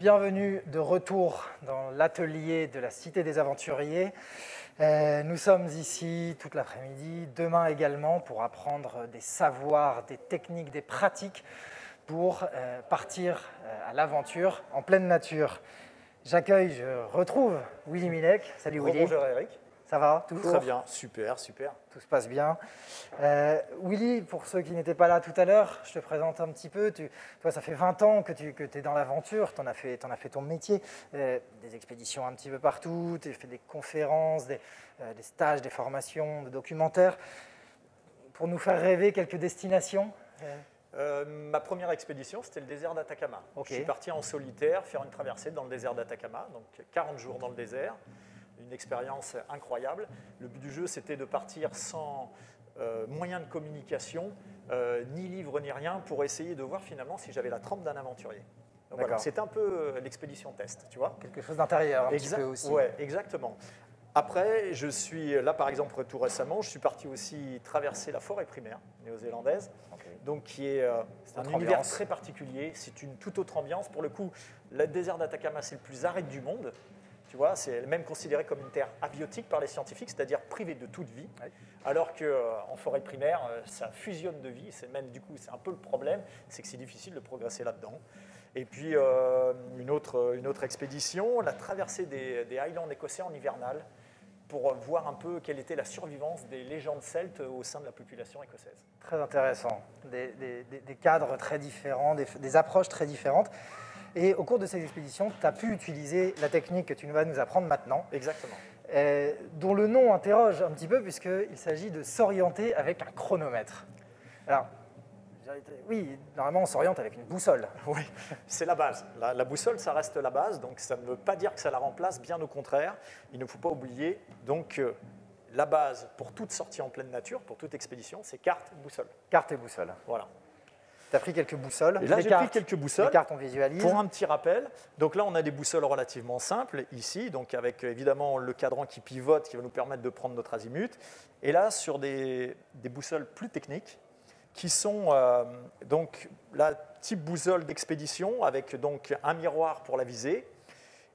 Bienvenue de retour dans l'atelier de la Cité des Aventuriers. Nous sommes ici toute l'après-midi, demain également, pour apprendre des savoirs, des techniques, des pratiques pour partir à l'aventure en pleine nature. Je retrouve Willy Milek. Salut Willy. Bonjour Eric. Ça va toujours? Très bien, super, super. Tout se passe bien. Willy, pour ceux qui n'étaient pas là tout à l'heure, je te présente un petit peu. Toi, ça fait 20 ans que tu es dans l'aventure, tu en as fait ton métier. Des expéditions un petit peu partout, tu as fait des conférences, des stages, des formations, des documentaires. Pour nous faire rêver quelques destinations Ma première expédition, c'était le désert d'Atacama. Okay. Je suis parti en solitaire faire une traversée dans le désert d'Atacama, donc 40 jours dans le désert. Une expérience incroyable. Le but du jeu, c'était de partir sans moyens de communication, ni livre, ni rien, pour essayer de voir finalement si j'avais la trempe d'un aventurier. Voilà, c'était un peu l'expédition test, tu vois. Quelque chose d'intérieur, un petit peu aussi. Oui, exactement. Après, je suis là, par exemple, tout récemment, je suis parti aussi traverser la forêt primaire néo-zélandaise, donc qui est un univers très particulier. C'est une toute autre ambiance. Pour le coup, le désert d'Atacama, c'est le plus aride du monde. Tu vois, c'est même considéré comme une terre abiotique par les scientifiques, c'est-à-dire privée de toute vie, alors qu'en forêt primaire, ça fusionne de vie. C'est même, du coup, c'est un peu le problème, c'est que c'est difficile de progresser là-dedans. Et puis, une autre expédition, la traversée des Highlands écossais en hivernal, pour voir un peu quelle était la survivance des légendes celtes au sein de la population écossaise. Très intéressant, des cadres très différents, des approches très différentes. Et au cours de ces expéditions, tu as pu utiliser la technique que tu vas nous apprendre maintenant. Exactement. Dont le nom interroge un petit peu, puisqu'il s'agit de s'orienter avec un chronomètre. Alors, oui, normalement, on s'oriente avec une boussole. Oui, c'est la base. La boussole, ça reste la base, donc ça ne veut pas dire que ça la remplace, bien au contraire. Il ne faut pas oublier, donc, la base pour toute sortie en pleine nature, pour toute expédition, c'est carte, boussole. Carte et boussole. Voilà. Tu as pris quelques boussoles. Et là, j'ai pris quelques boussoles. Les cartes, on visualise. Pour un petit rappel, donc là, on a des boussoles relativement simples, ici, donc avec évidemment le cadran qui pivote, qui va nous permettre de prendre notre azimut. Et là, sur des boussoles plus techniques, qui sont donc la type boussole d'expédition, avec donc un miroir pour la visée.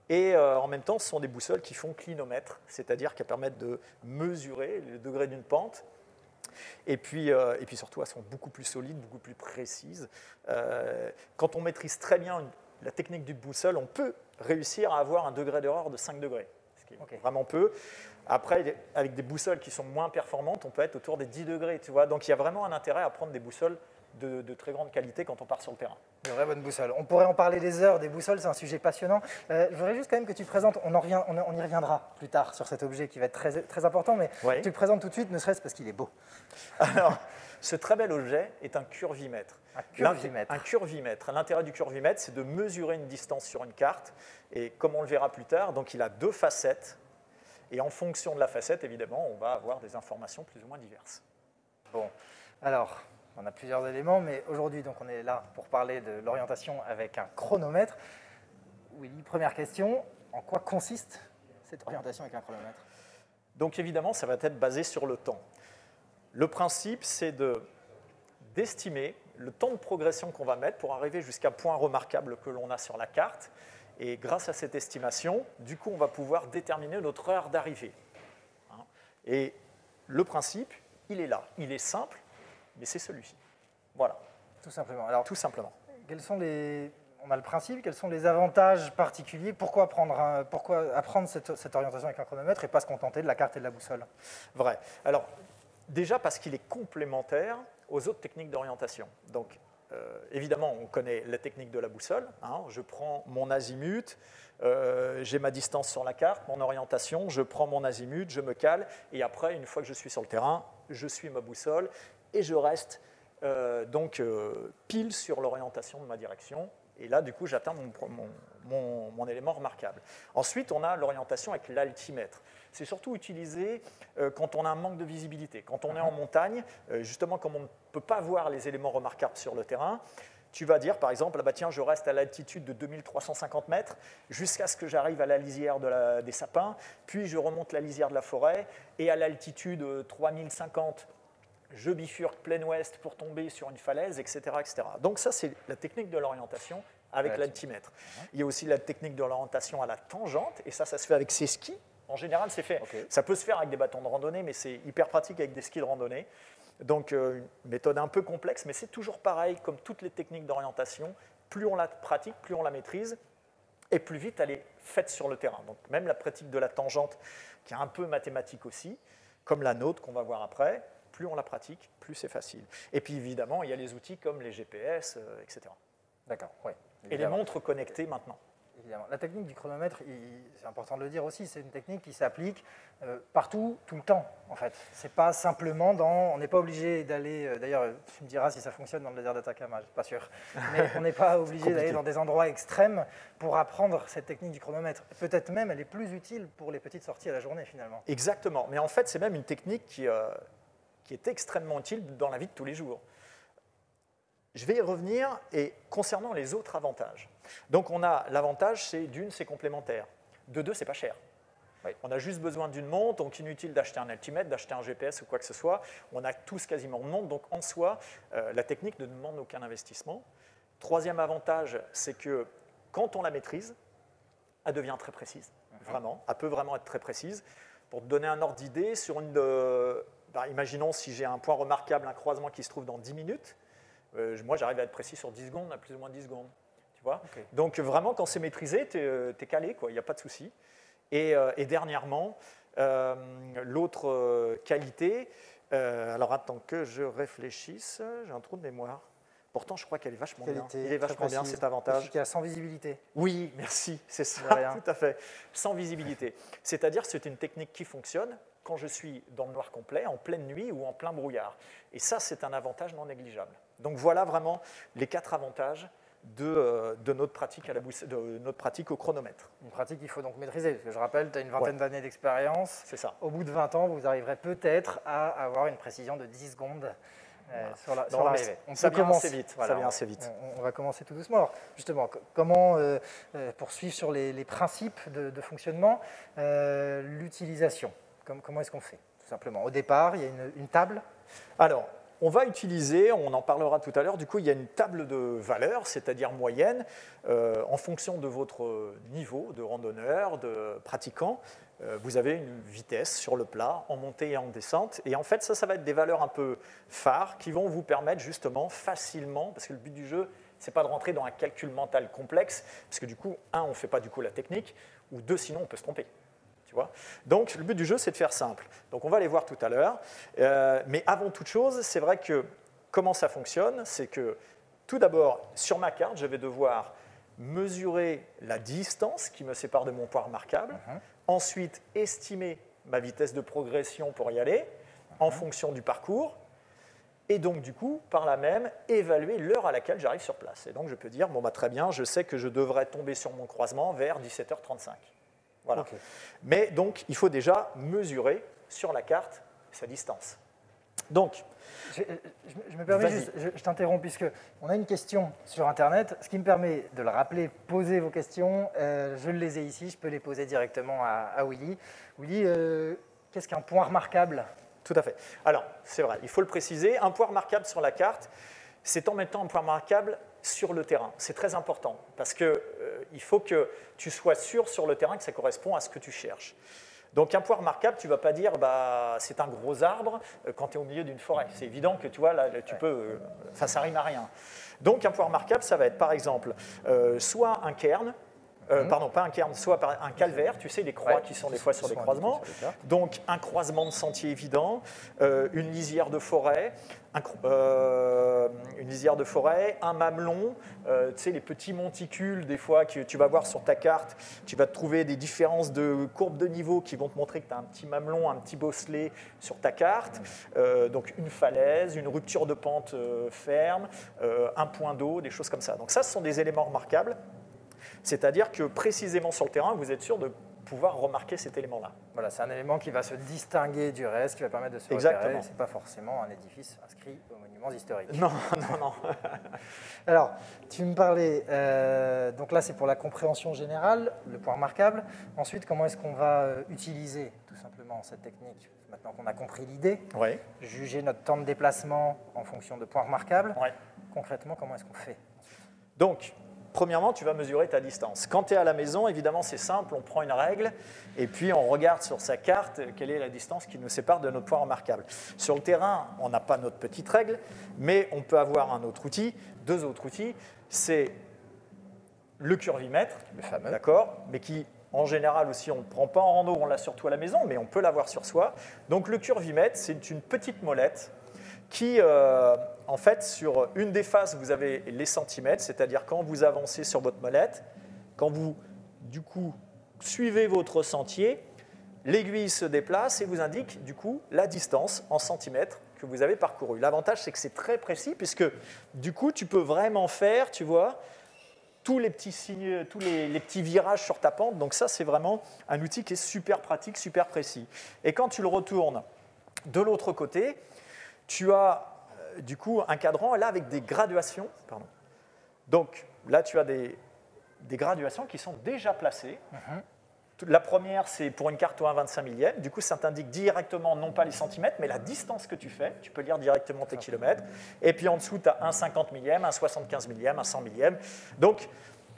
Et en même temps, ce sont des boussoles qui font clinomètre, c'est-à-dire qu'elles permettent de mesurer le degré d'une pente. Et puis surtout, elles sont beaucoup plus solides, beaucoup plus précises. Quand on maîtrise très bien la technique du boussole, on peut réussir à avoir un degré d'erreur de 5 degrés, ce qui est vraiment peu. Après, avec des boussoles qui sont moins performantes, on peut être autour des 10 degrés. Tu vois. Donc il y a vraiment un intérêt à prendre des boussoles de très grande qualité quand on part sur le terrain. De vraies bonnes boussoles. On pourrait en parler des heures, des boussoles, c'est un sujet passionnant. Je voudrais juste quand même que tu présentes, on y reviendra plus tard sur cet objet qui va être très, très important, mais tu le présentes tout de suite, ne serait-ce parce qu'il est beau. Alors, ce très bel objet est un curvimètre. Un curvimètre. Un curvimètre. L'intérêt du curvimètre, c'est de mesurer une distance sur une carte. Et comme on le verra plus tard, donc il a 2 facettes. Et en fonction de la facette, évidemment, on va avoir des informations plus ou moins diverses. Bon, alors, on a plusieurs éléments, mais aujourd'hui, donc, on est là pour parler de l'orientation avec un chronomètre. Willy, première question, en quoi consiste cette orientation avec un chronomètre? Donc évidemment, ça va être basé sur le temps. Le principe, c'est d'estimer le temps de progression qu'on va mettre pour arriver jusqu'à un point remarquable que l'on a sur la carte. Et grâce à cette estimation, du coup, on va pouvoir déterminer notre heure d'arrivée. Et le principe, il est là. Il est simple, mais c'est celui-ci. Voilà. Tout simplement. Alors, tout simplement. On a le principe, quels sont les avantages particuliers? Pourquoi apprendre cette orientation avec un chronomètre et pas se contenter de la carte et de la boussole? Vrai. Alors, déjà parce qu'il est complémentaire aux autres techniques d'orientation. Donc, évidemment, on connaît la technique de la boussole. Je prends mon azimut, j'ai ma distance sur la carte, mon orientation, je prends mon azimut, je me cale, et après, une fois que je suis sur le terrain, je suis ma boussole et je reste pile sur l'orientation de ma direction. Et là, du coup, j'atteins mon élément remarquable. Ensuite, on a l'orientation avec l'altimètre. C'est surtout utilisé quand on a un manque de visibilité. Quand on est en montagne, justement, comme on ne peut pas voir les éléments remarquables sur le terrain, tu vas dire, par exemple, ah bah tiens, je reste à l'altitude de 2350 mètres jusqu'à ce que j'arrive à la lisière des sapins, puis je remonte la lisière de la forêt, et à l'altitude 3050, je bifurque plein ouest pour tomber sur une falaise, etc., etc. Donc ça, c'est la technique de l'orientation avec l'altimètre. Il y a aussi la technique de l'orientation à la tangente, et ça se fait avec ses skis. En général, c'est fait. Ça peut se faire avec des bâtons de randonnée, mais c'est hyper pratique avec des skis de randonnée. Donc, une méthode un peu complexe, mais c'est toujours pareil, comme toutes les techniques d'orientation. Plus on la pratique, plus on la maîtrise, et plus vite elle est faite sur le terrain. Donc, même la pratique de la tangente, qui est un peu mathématique aussi, comme la nôtre qu'on va voir après, plus on la pratique, plus c'est facile. Et puis, évidemment, il y a les outils comme les GPS, etc. D'accord, oui. Et les montres connectées maintenant. Évidemment. La technique du chronomètre, c'est important de le dire aussi, c'est une technique qui s'applique partout, tout le temps, en fait. C'est pas simplement on n'est pas obligé d'aller, d'ailleurs, tu me diras si ça fonctionne dans le désert d'Atacama, je suis pas sûr, mais on n'est pas obligé d'aller dans des endroits extrêmes pour apprendre cette technique du chronomètre. Peut-être même, elle est plus utile pour les petites sorties à la journée, finalement. Exactement, mais en fait, c'est même une technique qui est extrêmement utile dans la vie de tous les jours. Je vais y revenir, et concernant les autres avantages. Donc, on a l'avantage, c'est d'une, c'est complémentaire. De deux, c'est pas cher. Oui. On a juste besoin d'une montre, donc inutile d'acheter un altimètre, d'acheter un GPS ou quoi que ce soit. On a tous quasiment une montre, donc en soi, la technique ne demande aucun investissement. Troisième avantage, c'est que quand on la maîtrise, elle devient très précise, vraiment. Elle peut vraiment être très précise. Pour te donner un ordre d'idée, sur imaginons si j'ai un point remarquable, un croisement qui se trouve dans 10 minutes, moi, j'arrive à être précis sur 10 secondes, à plus ou moins 10 secondes. Tu vois. Donc, vraiment, quand c'est maîtrisé, tu es calé, il n'y a pas de souci. Et dernièrement, l'autre qualité, alors attends que je réfléchisse, j'ai un trou de mémoire. Pourtant, je crois qu'elle est vachement bien. Il est vachement bien, cet avantage. Qui a sans visibilité. Oui, merci, c'est ça, tout à fait. Sans visibilité. C'est-à-dire que c'est une technique qui fonctionne quand je suis dans le noir complet, en pleine nuit ou en plein brouillard. Et ça, c'est un avantage non négligeable. Donc voilà vraiment les 4 avantages de notre pratique au chronomètre. Une pratique qu'il faut donc maîtriser, parce que je rappelle, tu as une vingtaine d'années d'expérience. C'est ça. Au bout de 20 ans, vous arriverez peut-être à avoir une précision de 10 secondes sur l'arrivée. Ça vient assez vite. Voilà, ça vient assez vite. On va commencer tout doucement. Alors, justement, comment poursuivre sur les principes de fonctionnement, l'utilisation. Comment est-ce qu'on fait, tout simplement? Au départ, il y a une table. Alors, on va utiliser, on en parlera tout à l'heure, du coup, il y a une table de valeurs, c'est-à-dire moyenne, en fonction de votre niveau de randonneur, de pratiquant. Vous avez une vitesse sur le plat, en montée et en descente. Et en fait, ça va être des valeurs un peu phares qui vont vous permettre justement facilement, parce que le but du jeu, ce n'est pas de rentrer dans un calcul mental complexe, parce que du coup, on ne fait pas du coup la technique, ou deux, sinon on peut se tromper. Donc, le but du jeu, c'est de faire simple. Donc, on va les voir tout à l'heure. Mais avant toute chose, c'est vrai que comment ça fonctionne, c'est que tout d'abord, sur ma carte, je vais devoir mesurer la distance qui me sépare de mon point remarquable. Ensuite, estimer ma vitesse de progression pour y aller en fonction du parcours. Et donc, du coup, par là même, évaluer l'heure à laquelle j'arrive sur place. Et donc, je peux dire, bon, très bien, je sais que je devrais tomber sur mon croisement vers 17h35. Voilà. Mais donc, il faut déjà mesurer sur la carte sa distance. Donc, je me permets juste, je t'interromps, puisqu'on a une question sur Internet, ce qui me permet de le rappeler, poser vos questions. Je les ai ici, je peux les poser directement à Willy. Willy, qu'est-ce qu'un point remarquable? Tout à fait. Alors, c'est vrai, il faut le préciser, un point remarquable sur la carte, c'est en même temps un point remarquable sur le terrain. C'est très important parce qu'il faut que tu sois sûr sur le terrain que ça correspond à ce que tu cherches. Donc un point remarquable, tu ne vas pas dire c'est un gros arbre quand tu es au milieu d'une forêt. C'est évident que tu vois, là, tu peux, ça rime à rien. Donc un point remarquable, ça va être par exemple soit un cairn, pardon, pas un cairn, soit un calvaire, tu sais, les croix qui sont des fois sur des croisements. Donc un croisement de sentier évident, une lisière de forêt, un mamelon, tu sais, les petits monticules, des fois, que tu vas voir sur ta carte, tu vas te trouver des différences de courbes de niveau qui vont te montrer que tu as un petit mamelon, un petit bosselet sur ta carte, donc une falaise, une rupture de pente ferme, un point d'eau, des choses comme ça. Donc ça, ce sont des éléments remarquables. C'est-à-dire que précisément sur le terrain, vous êtes sûr de pouvoir remarquer cet élément-là. Voilà, c'est un élément qui va se distinguer du reste, qui va permettre de se repérer. Ce n'est pas forcément un édifice inscrit aux monuments historiques. Non. Alors, tu me parlais, donc là c'est pour la compréhension générale, le point remarquable. Ensuite, comment est-ce qu'on va utiliser tout simplement cette technique? Maintenant qu'on a compris l'idée, juger notre temps de déplacement en fonction de points remarquables. Concrètement, comment est-ce qu'on fait? Donc, premièrement, tu vas mesurer ta distance. Quand tu es à la maison, évidemment, c'est simple, on prend une règle et puis on regarde sur sa carte quelle est la distance qui nous sépare de notre point remarquable. Sur le terrain, on n'a pas notre petite règle, mais on peut avoir un autre outil, deux autres outils. C'est le curvimètre, Le fameux. d'accord, mais qui, en général aussi, on ne prend pas en rando, on l'a surtout à la maison, mais on peut l'avoir sur soi. Donc le curvimètre, c'est une petite molette qui, en fait, sur une des faces, vous avez les centimètres, c'est-à-dire quand vous avancez sur votre molette, quand vous, du coup, suivez votre sentier, l'aiguille se déplace et vous indique, du coup, la distance en centimètres que vous avez parcouru. L'avantage, c'est que c'est très précis, puisque, du coup, tu peux vraiment faire, tu vois, tous les petits signes, tous les petits virages sur ta pente. Donc ça, c'est vraiment un outil qui est super pratique, super précis. Et quand tu le retournes de l'autre côté, tu as du coup un cadran là avec des graduations. Pardon. Donc là, tu as des graduations qui sont déjà placées. La première, c'est pour une carte au 1,25 millième. Du coup, ça t'indique directement, non pas les centimètres, mais la distance que tu fais. Tu peux lire directement tes kilomètres. Et puis en dessous, tu as un 50 millième, un 75 millième, un 100 millième. Donc,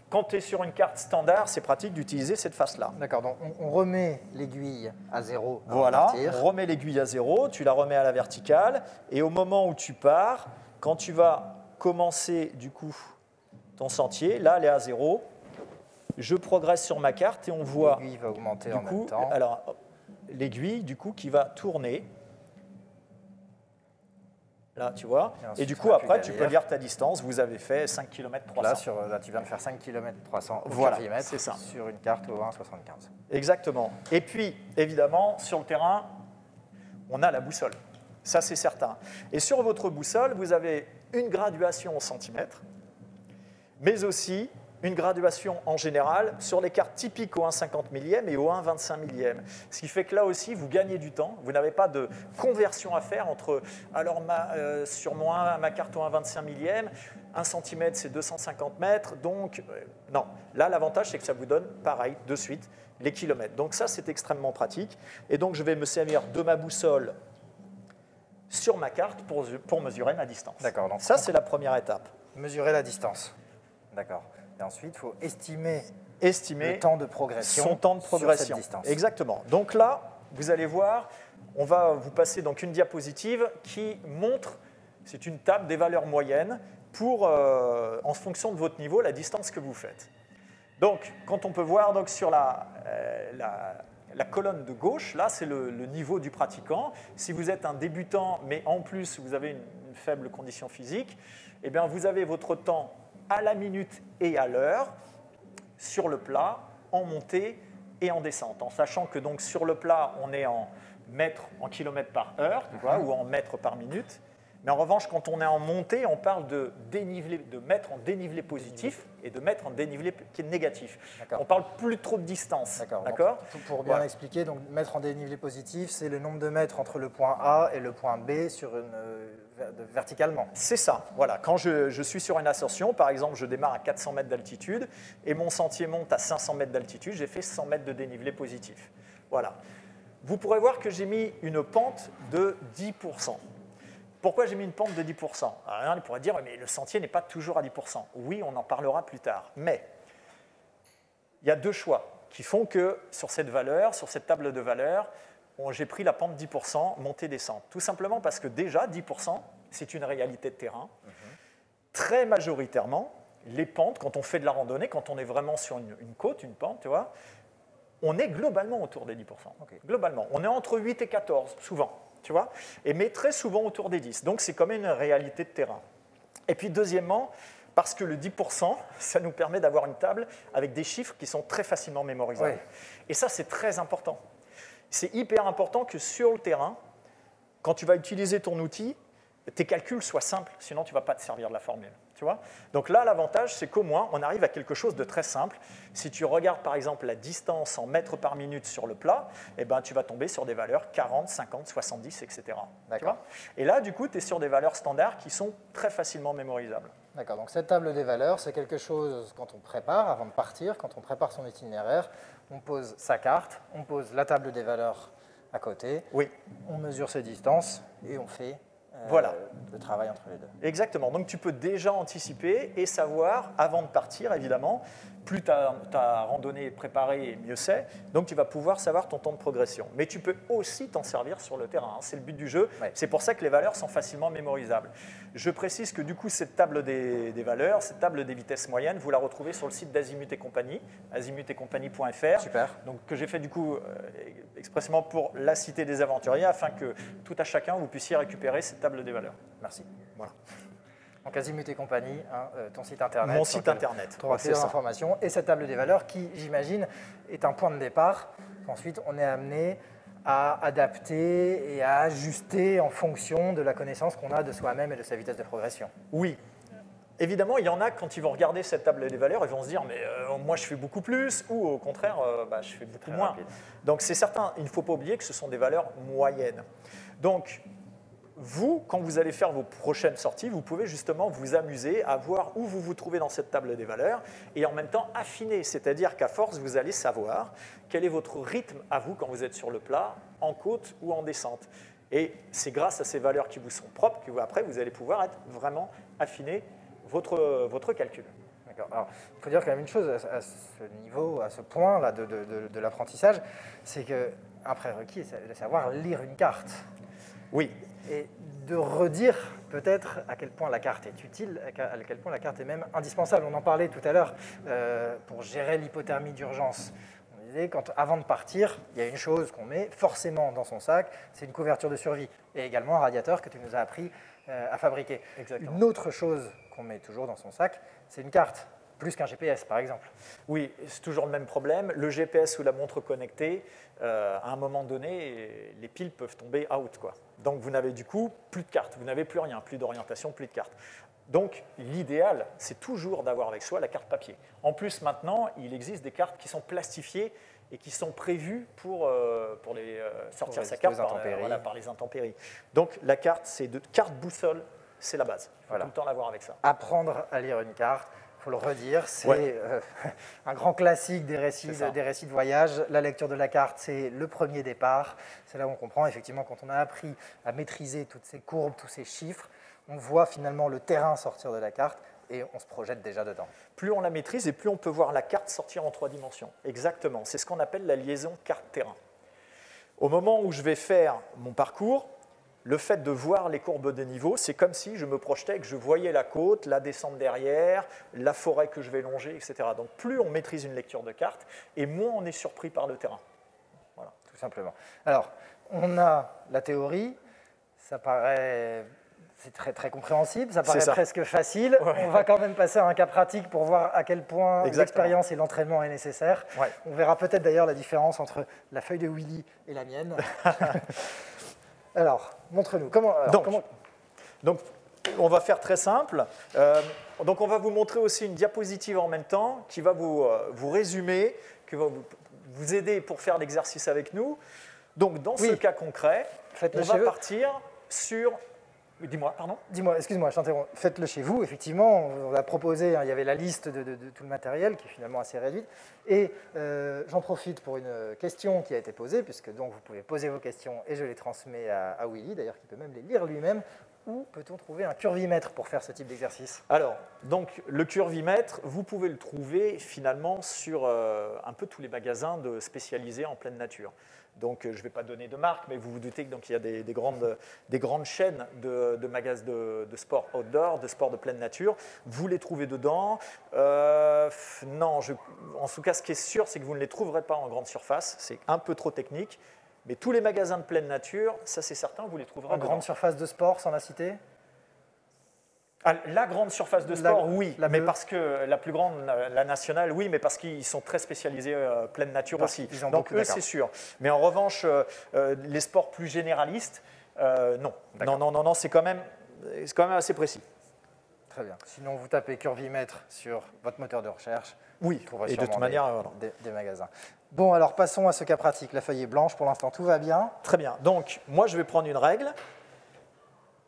quand tu es sur une carte standard, c'est pratique d'utiliser cette face-là. D'accord, donc on remet l'aiguille à 0. Voilà, on remet l'aiguille à 0, tu la remets à la verticale, et au moment où tu pars, quand tu vas commencer du coup ton sentier, là elle est à 0, je progresse sur ma carte et on voit l'aiguille va augmenter du en coup, même temps. alors l'aiguille du coup qui va tourner. Là, tu vois. Et du coup, après, tu peux lire ta distance. Vous avez fait 5 km 300. Là, tu viens de faire 5 km 300 au voilà, curvimètre c'est ça. Sur une carte au 1,75. Exactement. Et puis, évidemment, sur le terrain, on a la boussole. Ça, c'est certain. Et sur votre boussole, vous avez une graduation en centimètres, mais aussi une graduation en général sur les cartes typiques au 1,50 millième et au 1,25 millième. Ce qui fait que là aussi, vous gagnez du temps. Vous n'avez pas de conversion à faire entre, alors sur ma carte au 1,25 millième, 1 centimètre, c'est 250 mètres. Donc, non. Là, l'avantage, c'est que ça vous donne, pareil, de suite, les kilomètres. Donc ça, c'est extrêmement pratique. Et donc, je vais me servir de ma boussole sur ma carte pour mesurer ma distance. D'accord. Donc ça, c'est la première étape. Mesurer la distance. D'accord. Et ensuite, il faut estimer le temps de progression. Son temps de progression. Sur cette distance. Exactement. Donc là, vous allez voir, on va vous passer donc une diapositive qui montre, c'est une table des valeurs moyennes pour, en fonction de votre niveau, la distance que vous faites. Donc, quand on peut voir donc, sur la colonne de gauche, là, c'est le niveau du pratiquant. Si vous êtes un débutant, mais en plus, vous avez une faible condition physique, eh bien, vous avez votre temps à la minute et à l'heure, sur le plat, en montée et en descente. En sachant que donc, sur le plat, on est en mètres en kilomètres par heure, tu vois, ou en mètres par minute. Mais en revanche, quand on est en montée, on parle de mètres en dénivelé positif et de mètres en dénivelé qui est négatif. On ne parle plus trop de distance. D'accord. Pour bien expliquer, donc, mètres en dénivelé positif, c'est le nombre de mètres entre le point A et le point B verticalement. C'est ça. Voilà. Quand je suis sur une ascension, par exemple, je démarre à 400 mètres d'altitude et mon sentier monte à 500 mètres d'altitude, j'ai fait 100 mètres de dénivelé positif. Voilà. Vous pourrez voir que j'ai mis une pente de 10%. Pourquoi j'ai mis une pente de 10% ? Alors, on pourrait dire, mais le sentier n'est pas toujours à 10%. Oui, on en parlera plus tard. Mais il y a deux choix qui font que sur cette valeur, sur cette table de valeurs, j'ai pris la pente 10%, montée-descente. Tout simplement parce que déjà, 10%, c'est une réalité de terrain. Très majoritairement, les pentes, quand on fait de la randonnée, quand on est vraiment sur une côte, une pente, tu vois, on est globalement autour des 10%. Globalement. On est entre 8 et 14, souvent. Tu vois, mais très souvent autour des 10. Donc, c'est quand même une réalité de terrain. Et puis, deuxièmement, parce que le 10%, ça nous permet d'avoir une table avec des chiffres qui sont très facilement mémorisables. Oui. Et ça, c'est très important. C'est hyper important que sur le terrain, quand tu vas utiliser ton outil, tes calculs soient simples, sinon tu ne vas pas te servir de la formule. Tu vois ? Donc là, l'avantage, c'est qu'au moins, on arrive à quelque chose de très simple. Si tu regardes, par exemple, la distance en mètres par minute sur le plat, eh ben, tu vas tomber sur des valeurs 40, 50, 70, etc. Tu vois ? Et là, du coup, tu es sur des valeurs standards qui sont très facilement mémorisables. D'accord, donc cette table des valeurs, c'est quelque chose, quand on prépare, avant de partir, quand on prépare son itinéraire, on pose sa carte, on pose la table des valeurs à côté, oui. On mesure ses distances et on fait Voilà. le travail entre les deux. Exactement. Donc tu peux déjà anticiper et savoir, avant de partir évidemment, plus ta randonnée est préparée, mieux c'est. Donc tu vas pouvoir savoir ton temps de progression. Mais tu peux aussi t'en servir sur le terrain, hein. C'est le but du jeu. Ouais. C'est pour ça que les valeurs sont facilement mémorisables. Je précise que du coup, cette table des valeurs, cette table des vitesses moyennes, vous la retrouvez sur le site d'Azimut et compagnie, azimutetcompagnie.fr. Super. Donc, que j'ai fait du coup expressément pour la Cité des Aventuriers, afin que tout à chacun, vous puissiez récupérer cette table des valeurs. Merci. Voilà. Donc Azimut et compagnie, hein, ton site internet. Mon site internet. Pour accéder aux informations. Et cette table des valeurs qui, j'imagine, est un point de départ. Ensuite, on est amené à adapter et à ajuster en fonction de la connaissance qu'on a de soi-même et de sa vitesse de progression. Oui. Évidemment, il y en a, quand ils vont regarder cette table des valeurs, ils vont se dire « mais moi je fais beaucoup plus » ou au contraire je fais beaucoup moins. Rapide. Donc c'est certain, il ne faut pas oublier que ce sont des valeurs moyennes. Donc vous, quand vous allez faire vos prochaines sorties, vous pouvez justement vous amuser à voir où vous vous trouvez dans cette table des valeurs et en même temps affiner, c'est-à-dire qu'à force, vous allez savoir quel est votre rythme à vous quand vous êtes sur le plat, en côte ou en descente. Et c'est grâce à ces valeurs qui vous sont propres que après, vous allez pouvoir être vraiment affiné votre calcul. D'accord. Alors, il faut dire quand même une chose à ce niveau, à ce point-là de l'apprentissage, c'est qu'un prérequis est de savoir lire une carte. Oui. Et de redire peut-être à quel point la carte est utile, à quel point la carte est même indispensable. On en parlait tout à l'heure pour gérer l'hypothermie d'urgence. On disait qu'avant de partir, il y a une chose qu'on met forcément dans son sac, c'est une couverture de survie et également un radiateur que tu nous as appris à fabriquer. Exactement. Une autre chose qu'on met toujours dans son sac, c'est une carte, plus qu'un GPS par exemple. Oui, c'est toujours le même problème. Le GPS ou la montre connectée, à un moment donné, les piles peuvent tomber out, quoi. Donc vous n'avez du coup plus de carte, vous n'avez plus rien, plus d'orientation, plus de carte. Donc l'idéal, c'est toujours d'avoir avec soi la carte papier. En plus, maintenant, il existe des cartes qui sont plastifiées et qui sont prévues pour sortir sa carte par les intempéries. Donc la carte, c'est de carte boussole, c'est la base. Il faut tout le temps l'avoir avec ça. Apprendre à lire une carte, il faut le redire, c'est un grand classique des récits de voyage. La lecture de la carte, c'est le premier départ. C'est là où on comprend effectivement quand on a appris à maîtriser toutes ces courbes, tous ces chiffres, on voit finalement le terrain sortir de la carte et on se projette déjà dedans. Plus on la maîtrise et plus on peut voir la carte sortir en 3 dimensions. Exactement, c'est ce qu'on appelle la liaison carte-terrain. Au moment où je vais faire mon parcours, le fait de voir les courbes des niveaux, c'est comme si je me projetais et que je voyais la côte, la descente derrière, la forêt que je vais longer, etc. Donc plus on maîtrise une lecture de carte, et moins on est surpris par le terrain. Voilà, tout simplement. Alors, on a la théorie, ça paraît... C'est très, très compréhensible, ça paraît presque facile. Ouais. On va quand même passer à un cas pratique pour voir à quel point l'expérience et l'entraînement est nécessaire. Ouais. On verra peut-être d'ailleurs la différence entre la feuille de Willy et la mienne. Alors, montre-nous. Donc, on va faire très simple. Donc, on va vous montrer aussi une diapositive en même temps qui va vous résumer, qui va vous aider pour faire l'exercice avec nous. Donc, dans ce cas concret, on va partir sur... Dis-moi, pardon. Dis-moi, excuse-moi, je t'interromps. Faites-le chez vous, effectivement. On a proposé, il y avait la liste de tout le matériel qui est finalement assez réduite. Et j'en profite pour une question qui a été posée, puisque donc vous pouvez poser vos questions et je les transmets à Willy, d'ailleurs, qui peut même les lire lui-même. Où peut-on trouver un curvimètre pour faire ce type d'exercice? Alors, donc, le curvimètre, vous pouvez le trouver finalement sur un peu tous les magasins spécialisés en pleine nature. Donc, je ne vais pas donner de marque, mais vous vous doutez qu'il y a des grandes chaînes de magasins de sport outdoor, de sport de pleine nature. Vous les trouvez dedans. Non, en tout cas, ce qui est sûr, c'est que vous ne les trouverez pas en grande surface. C'est un peu trop technique. Mais tous les magasins de pleine nature, ça c'est certain, vous les trouverez en grande surface de sport, sans la citer? La grande surface de sport, oui, mais parce que la plus grande, la nationale, oui, mais parce qu'ils sont très spécialisés pleine nature aussi. Donc eux, c'est sûr. Mais en revanche, les sports plus généralistes, non. Non, c'est quand même assez précis. Très bien. Sinon, vous tapez curvimètre sur votre moteur de recherche. Oui, et de toute manière, des magasins. Bon, alors passons à ce cas pratique. La feuille est blanche, pour l'instant, tout va bien. Très bien. Donc, moi, je vais prendre une règle.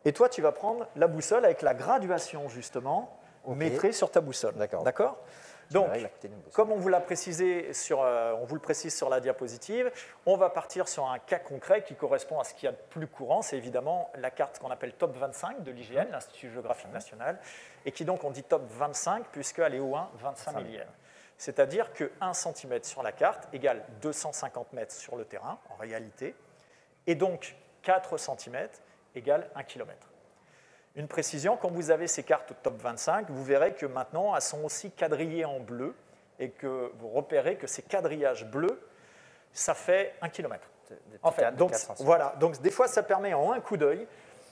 Et toi, tu vas prendre la boussole avec la graduation, justement, mettrée sur ta boussole. D'accord. Donc, comme on vous l'a précisé, on vous le précise sur la diapositive, on va partir sur un cas concret qui correspond à ce qu'il y a de plus courant. C'est évidemment la carte qu'on appelle Top 25 de l'IGN, l'Institut géographique national, et qui donc, on dit Top 25 puisqu'elle est au 1 25 millième. C'est-à-dire que 1 cm sur la carte égale 250 mètres sur le terrain, en réalité, et donc 4 cm égale 1 km. Une précision, quand vous avez ces cartes top 25, vous verrez que maintenant, elles sont aussi quadrillées en bleu et que vous repérez que ces quadrillages bleus, ça fait 1 km. En fait, donc, voilà, donc des fois, ça permet en un coup d'œil,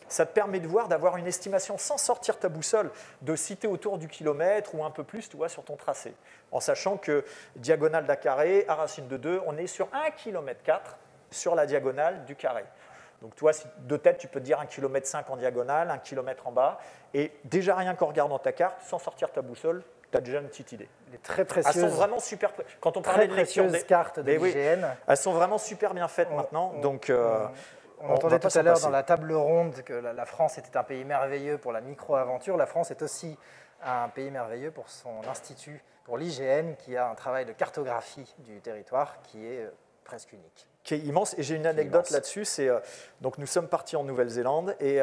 ça te permet de voir, d'avoir une estimation sans sortir ta boussole, de citer autour du kilomètre ou un peu plus, tu vois, sur ton tracé. En sachant que diagonale d'un carré, à racine de 2, on est sur 1,4 km sur la diagonale du carré. Donc, toi, de tête, tu peux te dire 1,5 km en diagonale, 1 km en bas. Et déjà, rien qu'en regardant ta carte, sans sortir ta boussole, tu as déjà une petite idée. Les très précieuses. Elles sont vraiment super. Quand on parlait de lecture des cartes de l'IGN. Elles sont vraiment super bien faites maintenant. Donc, on entendait tout à l'heure dans la table ronde que la France était un pays merveilleux pour la micro-aventure. La France est aussi un pays merveilleux pour son institut, pour l'IGN, qui a un travail de cartographie du territoire qui est presque unique. Qui est immense. Et j'ai une anecdote là-dessus. Donc nous sommes partis en Nouvelle-Zélande et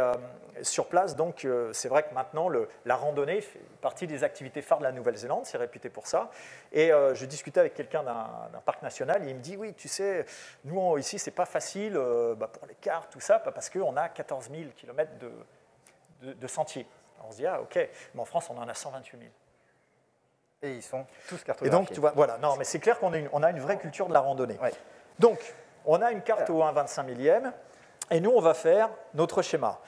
sur place, donc c'est vrai que maintenant la randonnée fait partie des activités phares de la Nouvelle-Zélande. C'est réputé pour ça. Et je discutais avec quelqu'un d'un parc national et il me dit oui, tu sais, nous ici c'est pas facile pour les cartes tout ça parce qu'on a 14 000 km de sentiers. Alors on se dit ah ok, mais en France on en a 128 000. Et ils sont tous cartographiés. Et donc tu vois, voilà, non mais c'est clair qu'on a une vraie culture de la randonnée. Ouais. Donc, on a une carte au 1 25 millième, et nous, on va faire notre schéma.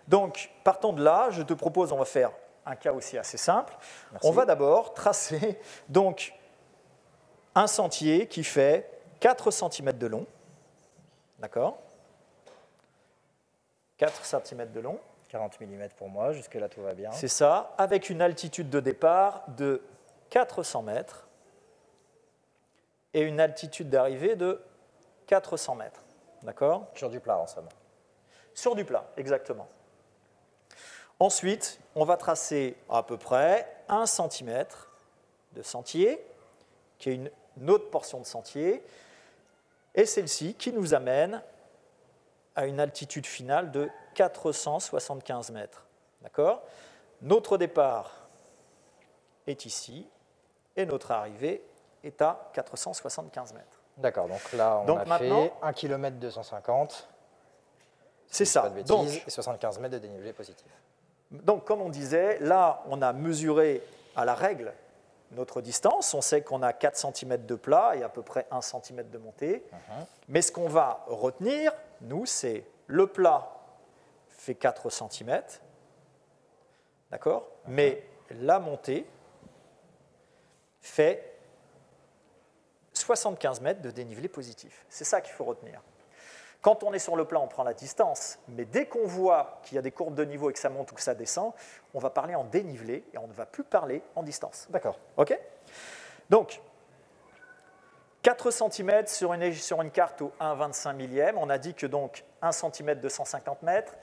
Donc, partant de là, je te propose, on va faire un cas aussi assez simple. Merci. On va d'abord tracer donc, un sentier qui fait 4 cm de long. D'accord ? 4 cm de long. 40 mm pour moi, jusque-là, tout va bien. C'est ça, avec une altitude de départ de 400 mètres et une altitude d'arrivée de 400 mètres. D'accord ? Sur du plat, en somme. Sur du plat, exactement. Ensuite, on va tracer à peu près 1 cm de sentier, qui est une autre portion de sentier, et celle-ci qui nous amène à une altitude finale de 475 mètres. D'accord ? Notre départ est ici, et notre arrivée est à 475 mètres. D'accord, donc là, on a fait 1 km 250. C'est ça. Donc, et 75 mètres de dénivelé positif. Donc, comme on disait, là, on a mesuré à la règle notre distance. On sait qu'on a 4 cm de plat et à peu près 1 cm de montée. Mais ce qu'on va retenir, nous, c'est le plat fait 4 cm. D'accord ? Mais la montée fait 75 mètres de dénivelé positif. C'est ça qu'il faut retenir. Quand on est sur le plat, on prend la distance, mais dès qu'on voit qu'il y a des courbes de niveau et que ça monte ou que ça descend, on va parler en dénivelé et on ne va plus parler en distance. D'accord. OK ? Donc, 4 cm sur une carte au 1 25 millième, on a dit que donc 1 cm de 150 mètres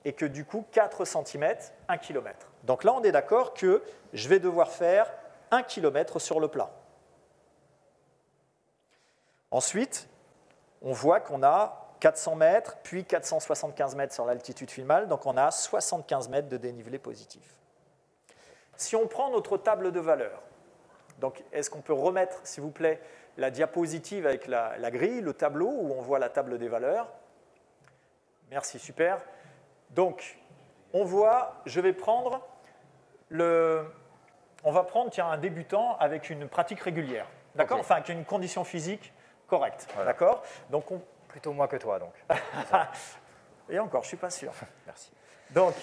et que du coup 4 cm, 1 km. Donc là, on est d'accord que je vais devoir faire 1 km sur le plat. Ensuite, on voit qu'on a 400 mètres, puis 475 mètres sur l'altitude finale, donc on a 75 mètres de dénivelé positif. Si on prend notre table de valeurs, donc est-ce qu'on peut remettre, s'il vous plaît, la diapositive avec la grille, le tableau, où on voit la table des valeurs? Merci, super. Donc, on voit, je vais prendre on va prendre un débutant avec une pratique régulière, d'accord? Okay. Enfin, avec une condition physique correcte, voilà. D'accord? Donc, plutôt moi que toi, donc. Et encore, je ne suis pas sûr. Merci. Donc,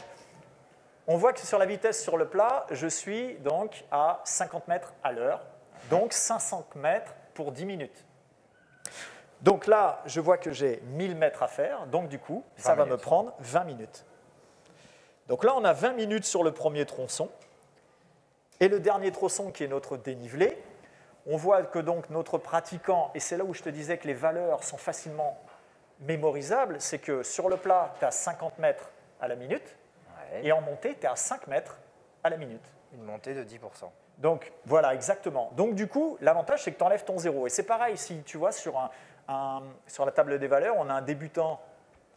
on voit que sur la vitesse sur le plat, je suis donc à 50 mètres à l'heure, donc 500 mètres pour 10 minutes. Donc là, je vois que j'ai 1000 mètres à faire, donc du coup, ça va me prendre 20 minutes. Donc là, on a 20 minutes sur le premier tronçon. Et le dernier tronçon, qui est notre dénivelé, on voit que donc notre pratiquant, et c'est là où je te disais que les valeurs sont facilement mémorisables, c'est que sur le plat, tu es à 50 mètres à la minute, et en montée, tu es à 5 mètres à la minute. Une montée de 10%. Donc voilà, exactement. Donc du coup, l'avantage, c'est que tu enlèves ton 0. Et c'est pareil, si tu vois, sur la table des valeurs, on a un débutant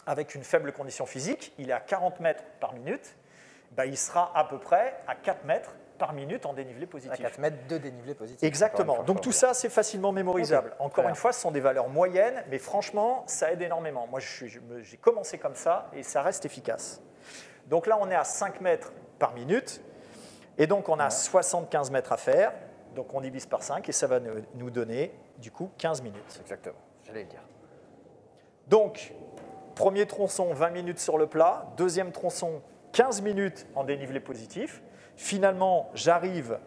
avec une faible condition physique, il est à 40 mètres par minute, ben, il sera à peu près à 4 mètres par minute en dénivelé positif. À 4 mètres de dénivelé positif. Exactement. Donc tout ça, c'est facilement mémorisable. Okay. Encore une fois, ce sont des valeurs moyennes, mais franchement, ça aide énormément. Moi, j'ai commencé comme ça et ça reste efficace. Donc là, on est à 5 mètres par minute. Et donc, on a 75 mètres à faire. Donc, on divise par 5 et ça va nous donner, du coup, 15 minutes. Exactement, j'allais le dire. Donc, premier tronçon, 20 minutes sur le plat. Deuxième tronçon, 15 minutes en dénivelé positif. Finalement, j'arrive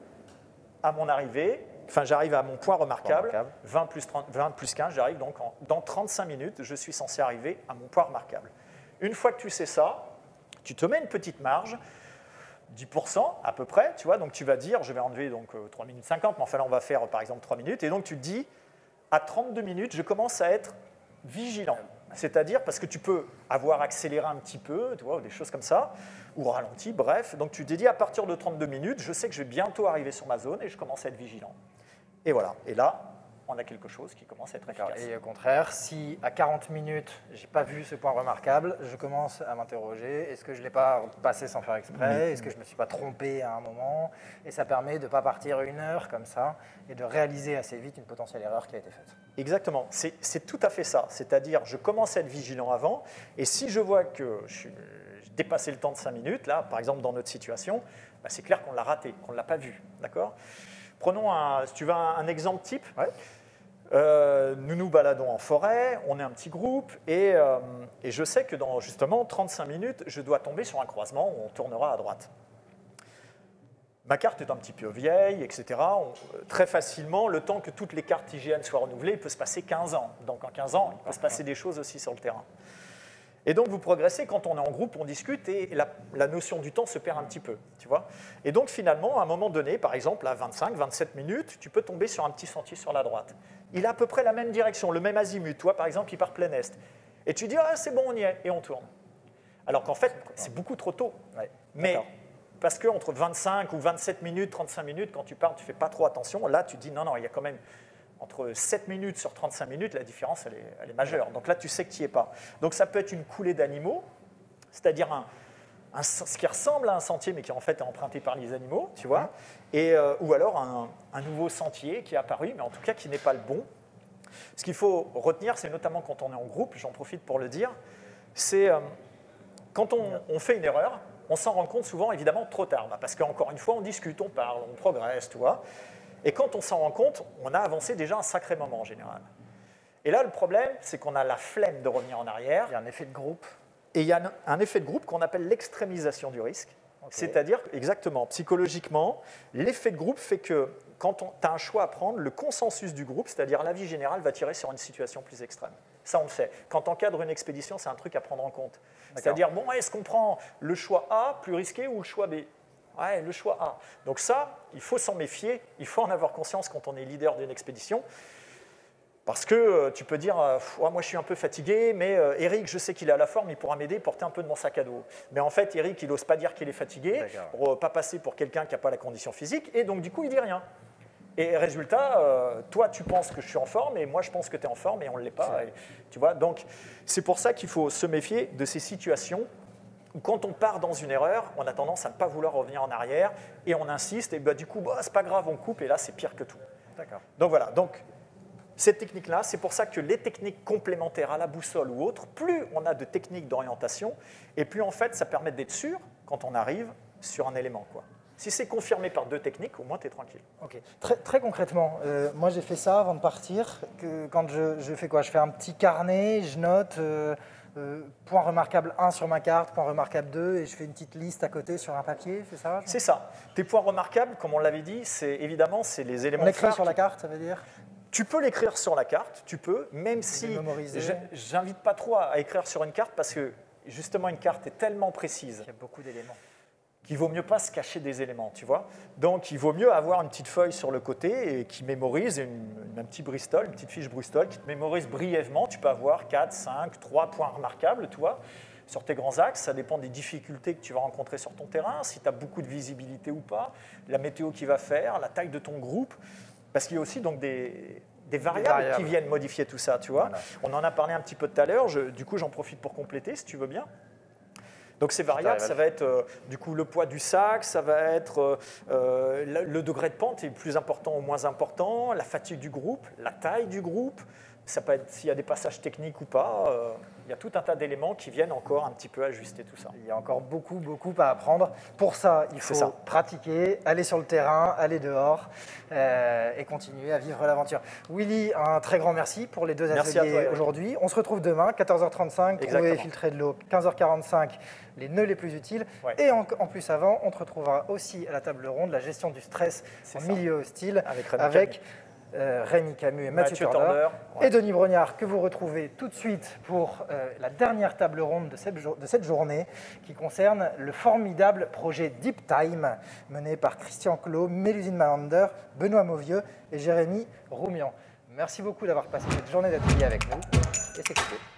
à mon arrivée, enfin, j'arrive à mon point remarquable. 20 plus 15, j'arrive donc dans 35 minutes, je suis censé arriver à mon point remarquable. Une fois que tu sais ça, tu te mets une petite marge, 10% à peu près, tu vois, donc tu vas dire, je vais enlever donc 3 minutes 50, mais enfin là on va faire par exemple 3 minutes, et donc tu te dis, à 32 minutes, je commence à être vigilant. C'est-à-dire parce que tu peux avoir accéléré un petit peu, tu vois, ou des choses comme ça, ou ralenti, bref. Donc tu te dis, à partir de 32 minutes, je sais que je vais bientôt arriver sur ma zone et je commence à être vigilant. Et voilà, et là, on a quelque chose qui commence à être efficace. Et au contraire, si à 40 minutes, je n'ai pas vu ce point remarquable, je commence à m'interroger, est-ce que je ne l'ai pas passé sans faire exprès, est-ce que je ne me suis pas trompé à un moment, et ça permet de ne pas partir 1 heure comme ça, et de réaliser assez vite une potentielle erreur qui a été faite. Exactement, c'est tout à fait ça, c'est-à-dire je commence à être vigilant avant, et si je vois que j'ai dépassé le temps de 5 minutes, là, par exemple dans notre situation, bah, c'est clair qu'on l'a raté, qu'on ne l'a pas vu, d'accord ? Prenons, si tu veux, un exemple type. Ouais. Nous nous baladons en forêt, on est un petit groupe, et je sais que dans justement 35 minutes, je dois tomber sur un croisement où on tournera à droite. Ma carte est un petit peu vieille, etc. Très facilement, le temps que toutes les cartes IGN soient renouvelées, il peut se passer 15 ans. Donc en 15 ans, il peut se passer des choses aussi sur le terrain. Et donc vous progressez, quand on est en groupe, on discute et la notion du temps se perd un petit peu, tu vois. Et donc finalement, à un moment donné, par exemple à 25, 27 minutes, tu peux tomber sur un petit sentier sur la droite. Il a à peu près la même direction, le même azimut. Toi, par exemple, il part plein est. Et tu dis, ah c'est bon, on y est, et on tourne. Alors qu'en fait, c'est beaucoup trop tôt. Ouais, mais parce qu'entre 25 ou 27 minutes, 35 minutes, quand tu parles, tu ne fais pas trop attention. Là, tu dis, non, non, il y a quand même entre 7 minutes sur 35 minutes, la différence, elle est majeure. Donc là, tu sais que tu n'y es pas. Donc ça peut être une coulée d'animaux, c'est-à-dire ce qui ressemble à un sentier, mais qui en fait est emprunté par les animaux, tu vois, ou alors un nouveau sentier qui est apparu, mais en tout cas qui n'est pas le bon. Ce qu'il faut retenir, c'est notamment quand on est en groupe, j'en profite pour le dire, c'est quand on fait une erreur, on s'en rend compte souvent, évidemment, trop tard, parce qu'encore une fois, on discute, on parle, on progresse, tu vois. Et quand on s'en rend compte, on a avancé déjà un sacré moment en général. Et là, le problème, c'est qu'on a la flemme de revenir en arrière. Il y a un effet de groupe. Et il y a un effet de groupe qu'on appelle l'extrémisation du risque. Okay. C'est-à-dire, exactement, psychologiquement, l'effet de groupe fait que quand tu as un choix à prendre, le consensus du groupe, c'est-à-dire l'avis général, va tirer sur une situation plus extrême. Ça, on le sait. Quand on encadre une expédition, c'est un truc à prendre en compte. C'est-à-dire, bon, est-ce qu'on prend le choix A, plus risqué, ou le choix B ? Ouais, le choix A. Donc ça, il faut s'en méfier, il faut en avoir conscience quand on est leader d'une expédition, parce que tu peux dire, moi je suis un peu fatigué, mais Eric, je sais qu'il est à la forme, il pourra m'aider, porter un peu de mon sac à dos. Mais en fait, Eric, il n'ose pas dire qu'il est fatigué, pour ne pas passer pour quelqu'un qui n'a pas la condition physique, et donc du coup, il ne dit rien. Et résultat, toi, tu penses que je suis en forme, et moi, je pense que tu es en forme, et on ne l'est pas. Et, tu vois, donc, c'est pour ça qu'il faut se méfier de ces situations où, quand on part dans une erreur, on a tendance à ne pas vouloir revenir en arrière, et on insiste, et du coup, c'est pas grave, on coupe, et là, c'est pire que tout. Donc voilà, donc, cette technique-là, c'est pour ça que les techniques complémentaires à la boussole ou autres, plus on a de techniques d'orientation, et plus en fait, ça permet d'être sûr quand on arrive sur un élément, quoi. Si c'est confirmé par 2 techniques, au moins tu es tranquille. Ok. Très concrètement, moi j'ai fait ça avant de partir. Quand je fais quoi ? Je fais un petit carnet, je note point remarquable 1 sur ma carte, point remarquable 2, et je fais une petite liste à côté sur un papier, c'est ça ? C'est ça. Tes points remarquables, comme on l'avait dit, c'est évidemment c'est les éléments. On l'écrit sur la carte, ça veut dire ? Tu peux l'écrire sur la carte, tu peux, même si j'invite pas trop à écrire sur une carte, parce que justement une carte est tellement précise. Il y a beaucoup d'éléments. Qu'il vaut mieux pas se cacher des éléments, tu vois. Donc, il vaut mieux avoir une petite feuille sur le côté et qui mémorise, un petit Bristol, une petite fiche Bristol qui te mémorise brièvement. Tu peux avoir 4, 5, 3 points remarquables, tu vois. sur tes grands axes, ça dépend des difficultés que tu vas rencontrer sur ton terrain, si tu as beaucoup de visibilité ou pas, la météo qui va faire, la taille de ton groupe, parce qu'il y a aussi donc des variables qui viennent modifier tout ça, tu vois. Voilà. On en a parlé un petit peu tout à l'heure, du coup j'en profite pour compléter si tu veux bien. Donc ces variables, ça va être du coup le poids du sac, ça va être le degré de pente est plus important ou moins important, la fatigue du groupe, la taille du groupe, ça peut être s'il y a des passages techniques ou pas. Il y a tout un tas d'éléments qui viennent encore un petit peu ajuster tout ça. Il y a encore beaucoup à apprendre. Pour ça, il faut pratiquer, aller sur le terrain, aller dehors et continuer à vivre l'aventure. Willy, un très grand merci pour les deux ateliers aujourd'hui. On se retrouve demain, 14h35, trouver et filtrer de l'eau, 15h45, les nœuds les plus utiles. Ouais. Et en plus avant, on te retrouvera aussi à la table ronde, la gestion du stress en milieu hostile avec Rémi Camus et Mathieu Torder et Denis Brognard, que vous retrouvez tout de suite pour la dernière table ronde de cette journée qui concerne le formidable projet Deep Time mené par Christian Clot, Mélusine Malander, Benoît Mauvieux et Jérémy Roumian. Merci beaucoup d'avoir passé cette journée d'atelier avec nous et c'est cool.